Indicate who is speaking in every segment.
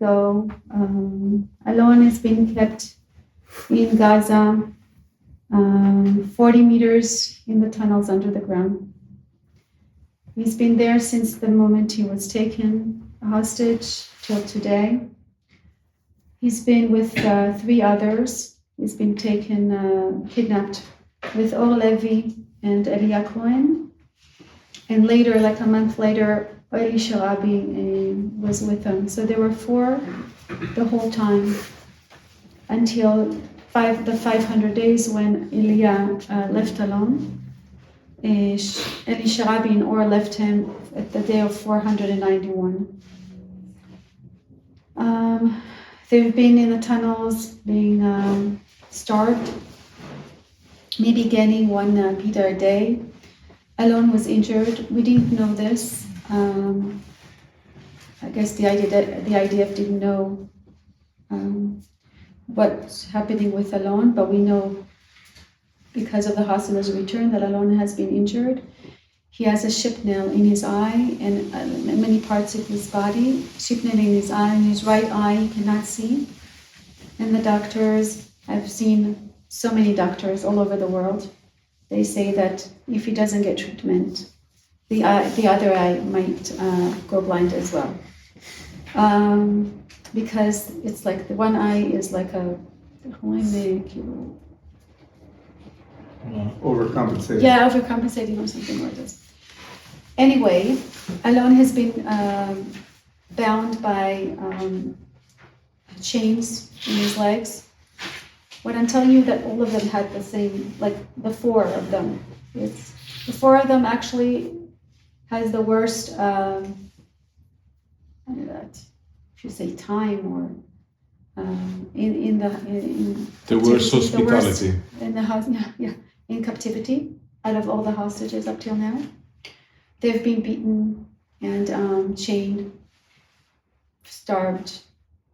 Speaker 1: go. Alon has been kept in Gaza, 40 meters in the tunnels under the ground. He's been there since the moment he was taken hostage till today. He's been with 3 others. He's been kidnapped with Or Levi and Elia Cohen. And later, like a month later, Eli Sharabi was with them. So there were 4 the whole time until the 500 days when Elia left alone. Eli Sharabi and Or left him at the day of 491. They've been in the tunnels being starved, maybe getting 1 pita a day. Alon was injured. We didn't know this. I guess the IDF didn't know what's happening with Alon, but we know because of the hostages return that Alon has been injured. He has a ship nail in his eye and many parts of his body. Ship nail in his eye, in his right eye, he cannot see. And the doctors, I've seen so many doctors all over the world. They say that if he doesn't get treatment, the other eye might go blind as well. Because it's like the one eye is like a
Speaker 2: overcompensating.
Speaker 1: Yeah, overcompensating or something like this. Anyway, Alon has been bound by chains in his legs. When I'm telling you that all of them had the same, like the 4 of them, the 4 of them actually has the worst, I don't know that, if you say time or in
Speaker 3: the worst hospitality.
Speaker 1: In the house, in captivity, out of all the hostages up till now. They've been beaten and chained, starved,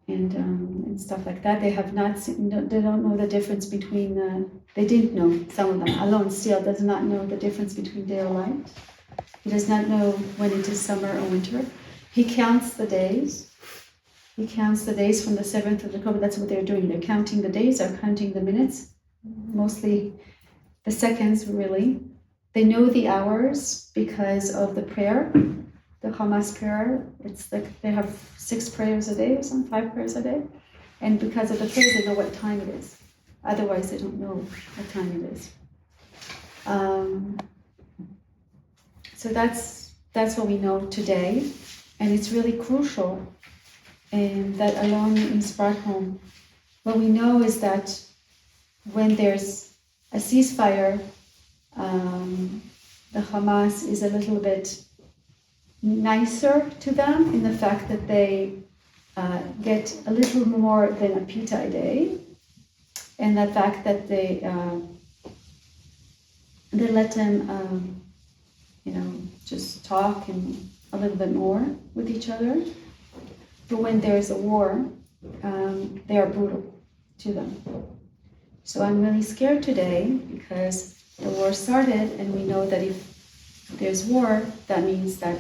Speaker 1: and stuff like that. They have not seen, they don't know the difference between, they didn't know, some of them. Alon still does not know the difference between day or night. He does not know when it is summer or winter. He counts the days. He counts the days from the 7th of October. That's what they're doing. They're counting the days, they're counting the minutes, mostly the seconds, really. They know the hours because of the prayer, the hamas prayer. It's like they have 6 prayers a day or something, 5 prayers a day. And because of the prayers, they know what time it is. Otherwise, they don't know what time it is. So that's what we know today. And it's really crucial that Alon is brought home. What we know is that when there's a ceasefire, the Hamas is a little bit nicer to them in the fact that they get a little more than a pita a day, and the fact that they let them, just talk and a little bit more with each other. But when there's a war, they are brutal to them. So I'm really scared today because the war started, and we know that if there's war, that means that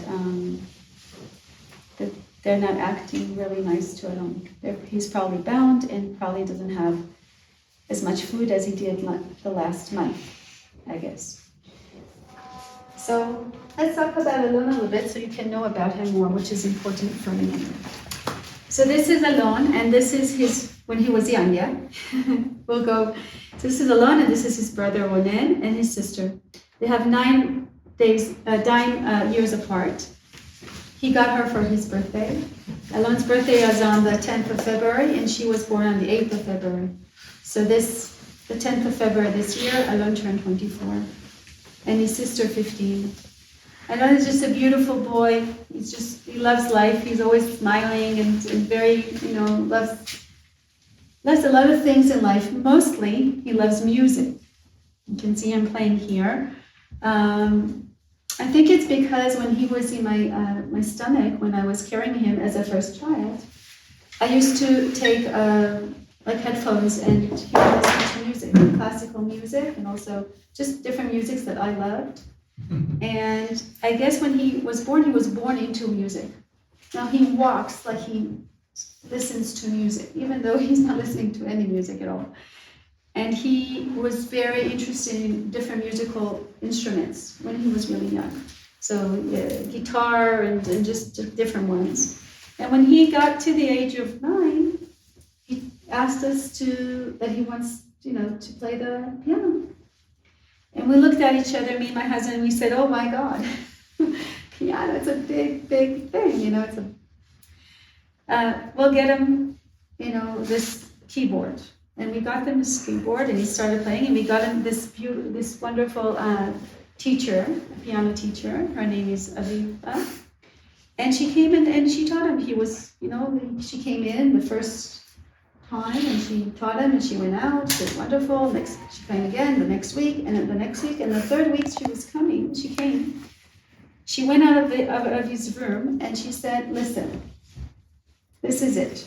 Speaker 1: that they're not acting really nice to Alon. He's probably bound and probably doesn't have as much food as he did the last month, I guess. So let's talk about Alon a little bit so you can know about him more, which is important for me. So this is Alon, and this is his, when he was young, yeah? We'll go. So this is Alon, and this is his brother Ronen and his sister. They have 9 years apart. He got her for his birthday. Alon's birthday was on the 10th of February, and she was born on the 8th of February. So the 10th of February this year, Alon turned 24, and his sister 15. Alon is just a beautiful boy. He loves life. He's always smiling and very, loves a lot of things in life. Mostly, he loves music. You can see him playing here. I think it's because when he was in my stomach, when I was carrying him as a first child, I used to take headphones and hear to music, classical music, and also just different musics that I loved. And I guess when he was born into music. Now he walks like he listens to music, even though he's not listening to any music at all. And he was very interested in different musical instruments when he was really young. So guitar and just different ones. And when he got to the age of 9, he asked us that he wants, to play the piano. And we looked at each other, me and my husband, and we said, oh my God, piano, it's a big, big thing, it's we'll get him, this keyboard. And we got him this keyboard, and he started playing, and we got him this wonderful teacher, a piano teacher. Her name is Aviva. And she came in and she taught him. He was, she came in the first time and she taught him, and she went out. It was wonderful. She came again the next week, and then the next week, and the third week she came. She went out of his room and she said, listen, this is it.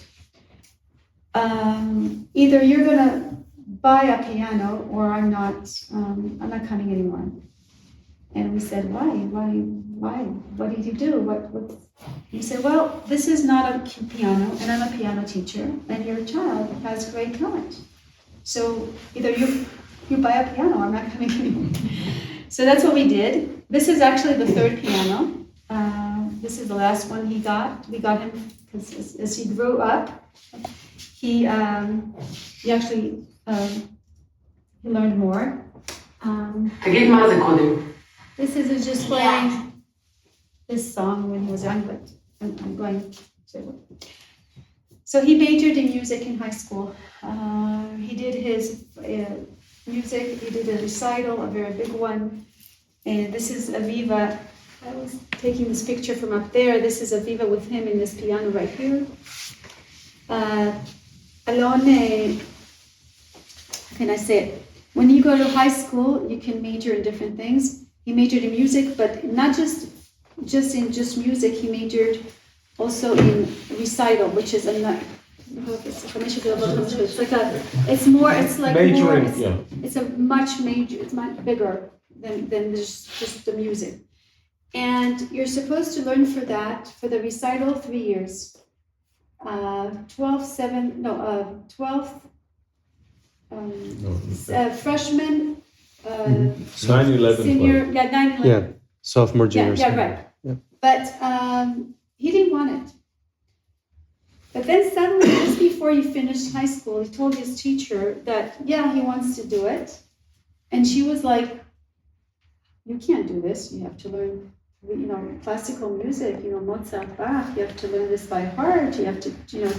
Speaker 1: Either you're gonna buy a piano or I'm not coming anymore. And we said, why? What did you do? What? He said, well, this is not a piano, and I'm a piano teacher, and your child has great talent. So either you buy a piano or I'm not coming anymore. So that's what we did. This is actually the third piano. This is the last one he got. We got him because as he grew up, he actually he learned more. This is just playing this song when he was young, but I'm going to. So he majored in music in high school. He did his music. He did a recital, a very big one. And this is Aviva. I was taking this picture from up there. This is Aviva with him in this piano right here. Alon, how can I say it? When you go to high school, you can major in different things. He majored in music, but not just in music. He majored also in recital, which is it's much bigger than just the music. And you're supposed to learn for the recital 3 years. 12 freshman, senior, 9/11.
Speaker 2: Yeah, sophomore, junior.
Speaker 1: Yeah, right. Yeah. But he didn't want it. But then suddenly, just before he finished high school, he told his teacher that, he wants to do it. And she was like, you can't do this. You have to learn, classical music, Mozart, Bach. You have to learn this by heart. You have to,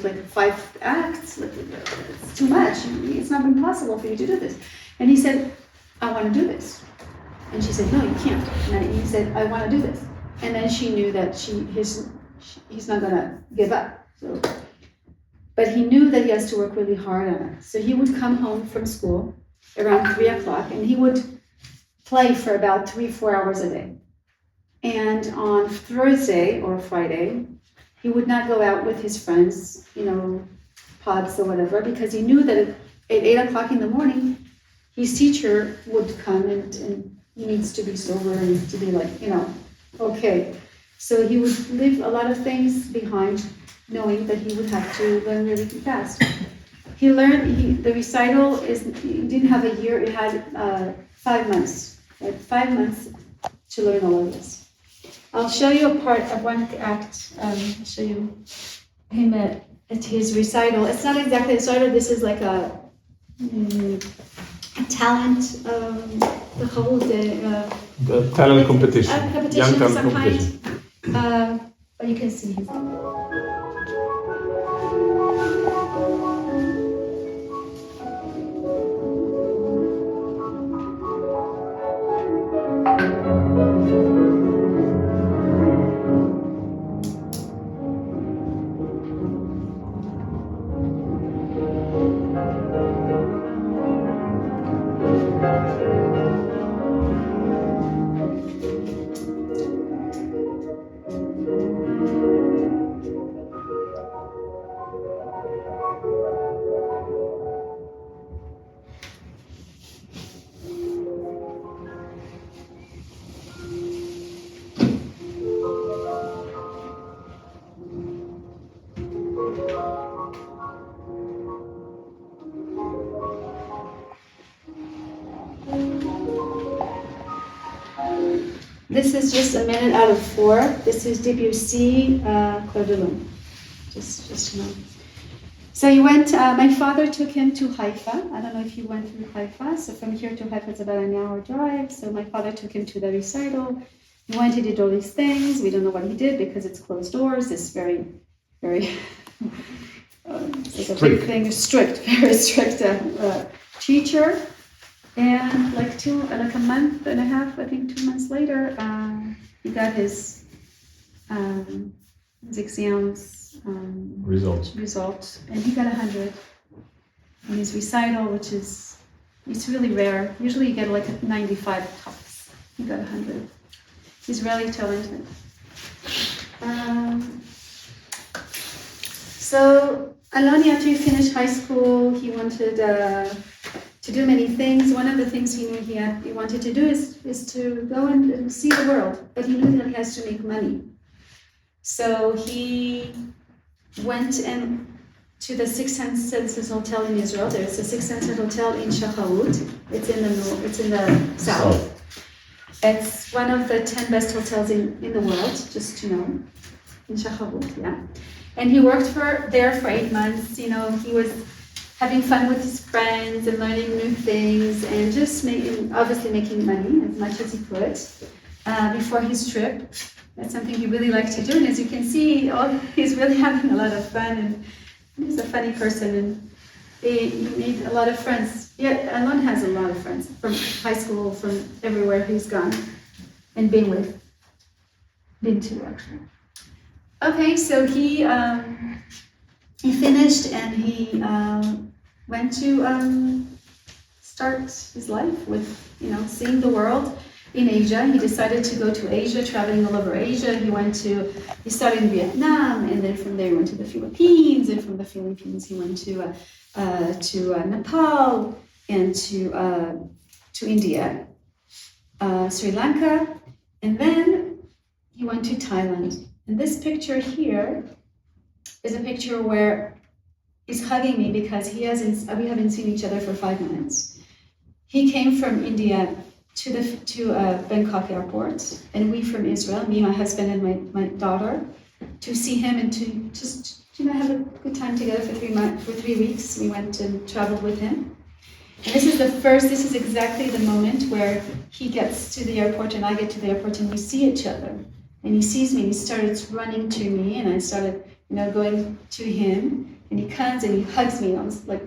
Speaker 1: like 5 acts. It's too much. It's not impossible for you to do this. And he said, I want to do this. And she said, no, you can't. And he said, I want to do this. And then she knew that he's not going to give up. So, but he knew that he has to work really hard on it. So he would come home from school around 3 o'clock, and he would play for about 3-4 hours a day. And on Thursday or Friday, he would not go out with his friends, pubs or whatever, because he knew that at 8 o'clock in the morning, his teacher would come and he needs to be sober and to be like, okay. So he would leave a lot of things behind, knowing that he would have to learn really fast. He learned, the recital he didn't have a year, it had 5 months. Like 5 months to learn all of this. I'll show you a part of one act. I'll show you him at his recital. It's not exactly a recital, this is like a talent, the whole
Speaker 3: talent competition.
Speaker 1: Competition of some kind. But you can see his. This is just a minute out of 4. This is Debussy, Clair de Lune. Just to know. So he went, my father took him to Haifa. I don't know if you went through Haifa. So from here to Haifa, it's about an hour drive. So my father took him to the recital. He went, he did all these things. We don't know what he did because it's closed doors. It's very, very, it's like a big thing, very strict teacher. And like a month and a half, I think 2 months later, he got his exams results, and he got 100 in his recital, which is, it's really rare. Usually you get like a 95 tops. He got 100. He's really talented. So Alon, after he finished high school, he wanted to do many things. One of the things he knew he wanted to do is to go and see the world, but he knew that he has to make money. So he went to the Six Senses Hotel in Israel. There's a Six Senses Hotel in Shachaut. It's in the south. It's one of the 10 best hotels in the world, just to know, in Shachaut, yeah. And he worked there for 8 months. You know, he was having fun with his friends and learning new things and just obviously making money as much as he could before his trip. That's something he really liked to do. And as you can see, he's really having a lot of fun, and he's a funny person, and he made a lot of friends. Yeah, Alon has a lot of friends from high school, from everywhere he's gone and been to actually. Okay, so he finished and he went to start his life with, seeing the world in Asia. He decided to go to Asia, traveling all over Asia. He started in Vietnam, and then from there he went to the Philippines, and from the Philippines he went to Nepal, and to India, Sri Lanka, and then he went to Thailand. And this picture here is a picture where he's hugging me because we haven't seen each other for 5 minutes. He came from India to Bangkok airport, and we from Israel, me, my husband, and my daughter, to see him and to just have a good time together for 3 weeks. We went and traveled with him. And this is exactly the moment where he gets to the airport and I get to the airport, and we see each other. And he sees me and he starts running to me, and I started, going to him, and he comes and he hugs me, almost like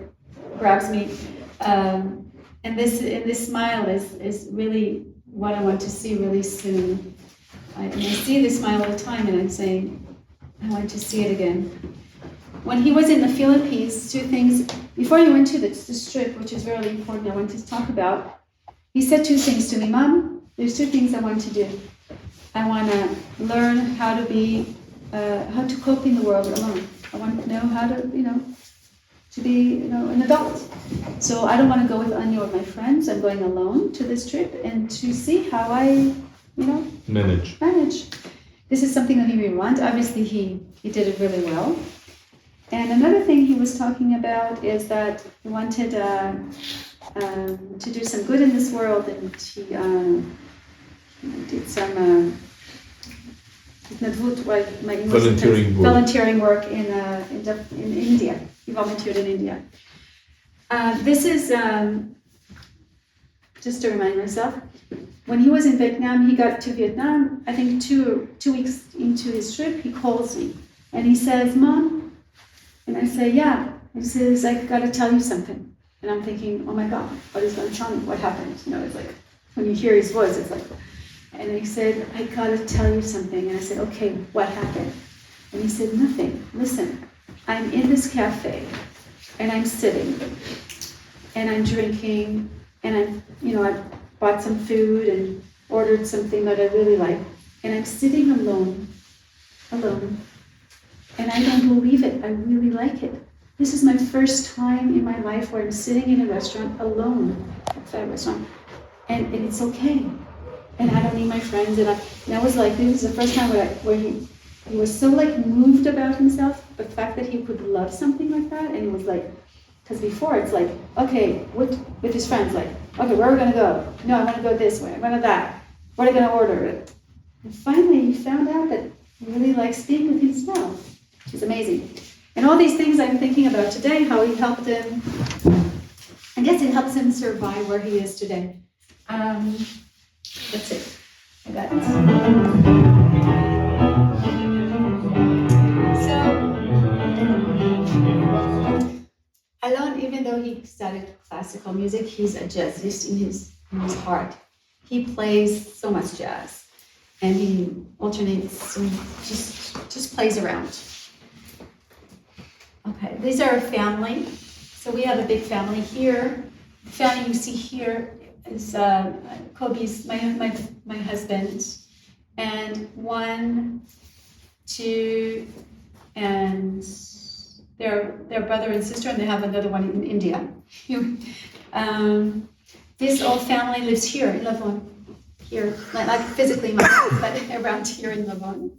Speaker 1: grabs me. And this smile is really what I want to see really soon. And I see this smile all the time, and I'm saying, I want to see it again. When he was in the Philippines, 2 things, before he went to this trip, which is really important, I want to talk about, he said 2 things to me. Mom, there's 2 things I want to do. I want to learn how to cope in the world alone. I want to know how to, to be, an adult. So I don't want to go with any of my friends. I'm going alone to this trip and to see how I, manage. This is something that he really wants. Obviously, he did it really well. And another thing he was talking about is that he wanted to do some good in this world, and he did some volunteering work in India. He volunteered in India. This is just to remind myself. When he was in Vietnam, he got to Vietnam. I think two weeks into his trip, he calls me and he says, "Mom," and I say, "Yeah." He says, "I got to tell you something." And I'm thinking, "Oh my God, what is going to tell me? What happened?" It's like when you hear his voice, it's like. And he said, "I got to tell you something." And I said, "Okay, what happened?" And he said, "Nothing. Listen, I'm in this cafe, and I'm sitting, and I'm drinking, and I bought some food and ordered something that I really like, and I'm sitting alone, and I don't believe it. I really like it. This is my first time in my life where I'm sitting in a restaurant alone, and it's okay. And I don't need my friends." And I was like, this is the first time where he was so moved about himself, the fact that he could love something like that. And it was like, because before it's like, okay, with his friends, like, okay, where are we gonna go? No, I want to go this way. I'm gonna that. What are you gonna order? And finally, he found out that he really likes being with himself, which is amazing. And all these things I'm thinking about today, how he helped him, I guess it helps him survive where he is today. That's it. I got it. So, Alon, even though he studied classical music, he's a jazzist in his heart. He plays so much jazz, and he alternates and just plays around. Okay, these are a family. So we have a big family here. The family you see here is Kobe's, my husband, and 1, 2, and their brother and sister, and they have another one in India. This old family lives here in Lavon, here, like physically, but around here in Lavon.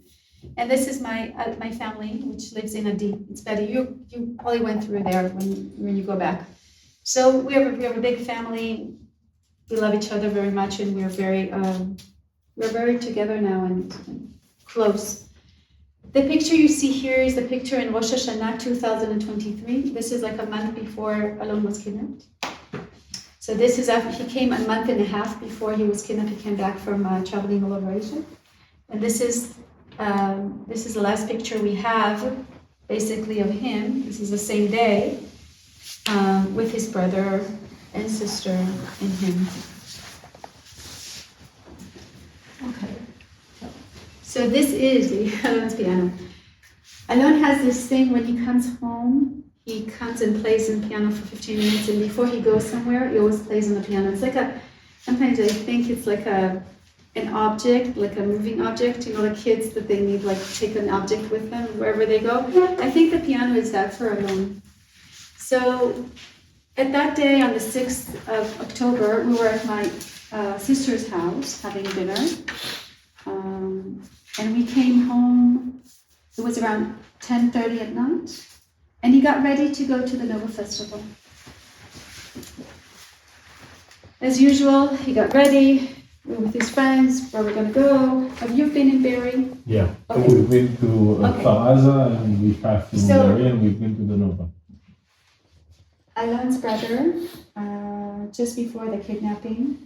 Speaker 1: And this is my family, which lives in Idit. It's better. You probably went through there when you go back. So we have a big family. We love each other very much, and we're very together now and close. The picture you see here is the picture in Rosh Hashanah 2023. This is like a month before Alon was kidnapped. So this is after he came a month and a half before he was kidnapped. He came back from traveling all over Asia. And this is the last picture we have, basically, of him. This is the same day with his brother and sister and him. Okay. So this is Alon's piano. Alon has this thing when he comes home, he comes and plays on piano for 15 minutes, and before he goes somewhere, he always plays on the piano. It's like sometimes I think it's like an object, like a moving object. You know, the kids that they need like take an object with them wherever they go. I think the piano is that for Alon. So at that day on the 6th of October, we were at my sister's house having dinner. And we came home, it was around 10:30 at night, and he got ready to go to the Nova Festival. As usual, he got ready with his friends, where we're going to go. Have you been in Berry?
Speaker 2: Yeah,
Speaker 1: Okay.
Speaker 2: we've been to Gaza, and we passed through Norway, and we've been to the Nova.
Speaker 1: Alon's brother, just before the kidnapping,